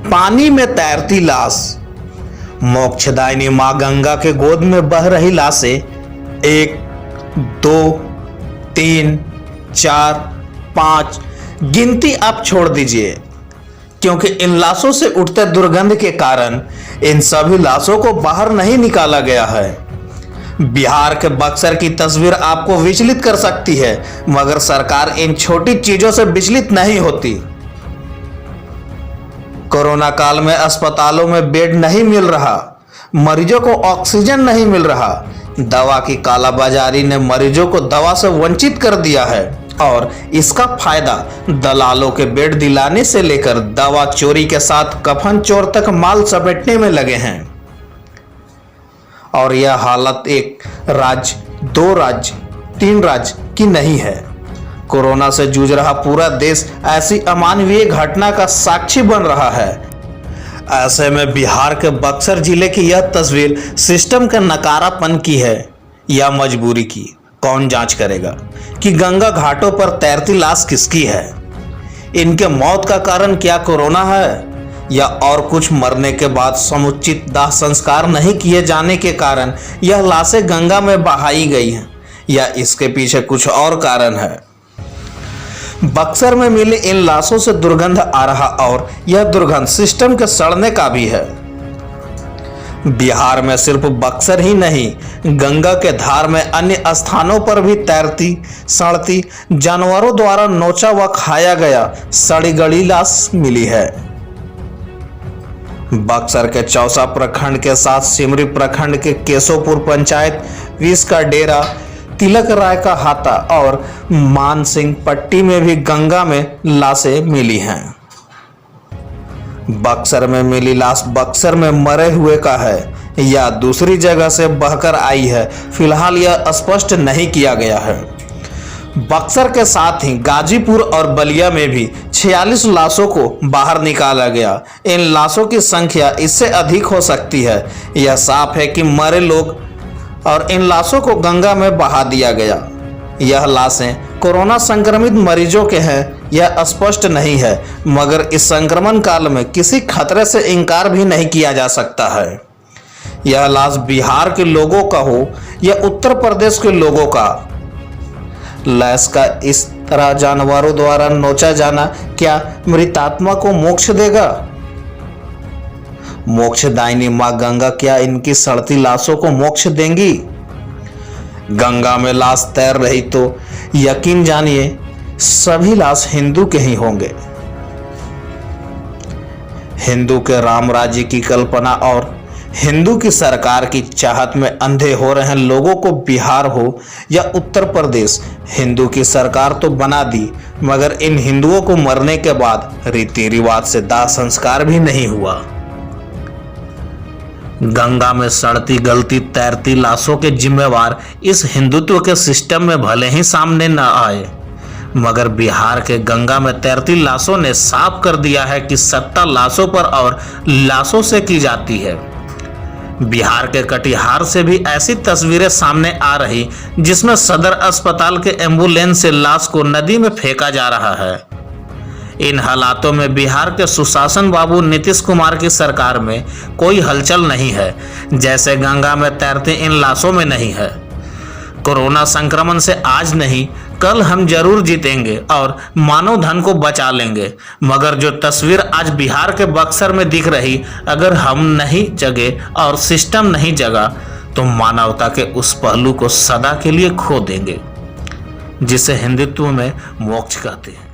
पानी में तैरती लाश। मोक्षदायिनी मां गंगा के गोद में बह रही लाशें 1, 2, 3, 4, 5 गिनती आप छोड़ दीजिए, क्योंकि इन लाशों से उठते दुर्गंध के कारण इन सभी लाशों को बाहर नहीं निकाला गया है। बिहार के बक्सर की तस्वीर आपको विचलित कर सकती है, मगर सरकार इन छोटी चीजों से विचलित नहीं होती। कोरोना काल में अस्पतालों में बेड नहीं मिल रहा, मरीजों को ऑक्सीजन नहीं मिल रहा, दवा की कालाबाजारी ने मरीजों को दवा से वंचित कर दिया है और इसका फायदा दलालों के बेड दिलाने से लेकर दवा चोरी के साथ कफन चोर तक माल समेटने में लगे हैं। और यह हालत एक राज्य, 2 राज्य, 3 राज्य की नहीं है। कोरोना से जूझ रहा पूरा देश ऐसी अमानवीय घटना का साक्षी बन रहा है। ऐसे में बिहार के बक्सर जिले की यह तस्वीर सिस्टम के नकारापन की है या मजबूरी की, कौन जांच करेगा कि गंगा घाटों पर तैरती लाश किसकी है? इनके मौत का कारण क्या कोरोना है या और कुछ? मरने के बाद समुचित दाह संस्कार नहीं किए जाने के कारण यह लाशें गंगा में बहाई गई हैं या इसके पीछे कुछ और कारण है? बक्सर में मिली इन लाशों से दुर्गंध आ रहा और यह दुर्गंध सिस्टम के सड़ने का भी है। बिहार में सिर्फ बक्सर ही नहीं, गंगा के धार में अन्य स्थानों पर भी तैरती, सड़ती, जानवरों द्वारा नोचा व खाया गया सड़ी गली लाश मिली है। बक्सर के चौसा प्रखंड के साथ सिमरी प्रखंड के केशोपुर पंचायत, विष का डेरा, तिलक राय का हाता और मान सिंह पट्टी में भी गंगा में लाशें मिली हैं। बक्सर में मिली लाश बक्सर में मरे हुए का है या दूसरी जगह से बहकर आई है, फिलहाल यह स्पष्ट नहीं किया गया है। बक्सर के साथ ही गाजीपुर और बलिया में भी 46 लाशों को बाहर निकाला गया। इन लाशों की संख्या इससे अधिक हो सकती है। यह साफ है कि मरे लोग और इन लाशों को गंगा में बहा दिया गया। यह लाशें कोरोना संक्रमित मरीजों के हैं यह स्पष्ट नहीं है, मगर इस संक्रमण काल में किसी खतरे से इनकार भी नहीं किया जा सकता है। यह लाश बिहार के लोगों का हो या उत्तर प्रदेश के लोगों का, लाश का इस तरह जानवरों द्वारा नोचा जाना क्या मृतात्मा को मोक्ष देगा? मोक्षदायिनी मां गंगा क्या इनकी सड़ती लाशों को मोक्ष देंगी? गंगा में लाश तैर रही तो यकीन जानिए सभी लाश हिंदू के ही होंगे। हिंदू के राम राज्य की कल्पना और हिंदू की सरकार की चाहत में अंधे हो रहे लोगों को बिहार हो या उत्तर प्रदेश, हिंदू की सरकार तो बना दी, मगर इन हिंदुओं को मरने के बाद रीति रिवाज से दाह संस्कार भी नहीं हुआ। गंगा में सड़ती गलती तैरती लाशों के जिम्मेवार इस हिंदुत्व के सिस्टम में भले ही सामने न आए, मगर बिहार के गंगा में तैरती लाशों ने साफ कर दिया है कि सत्ता लाशों पर और लाशों से की जाती है। बिहार के कटिहार से भी ऐसी तस्वीरें सामने आ रही जिसमें सदर अस्पताल के एम्बुलेंस से लाश को नदी में फेंका जा रहा है। इन हालातों में बिहार के सुशासन बाबू नीतीश कुमार की सरकार में कोई हलचल नहीं है, जैसे गंगा में तैरते इन लाशों में नहीं है। कोरोना संक्रमण से आज नहीं कल हम जरूर जीतेंगे और मानव धन को बचा लेंगे, मगर जो तस्वीर आज बिहार के बक्सर में दिख रही, अगर हम नहीं जगे और सिस्टम नहीं जगा तो मानवता के उस पहलू को सदा के लिए खो देंगे जिसे हिंदुत्व में मोक्ष कहते हैं।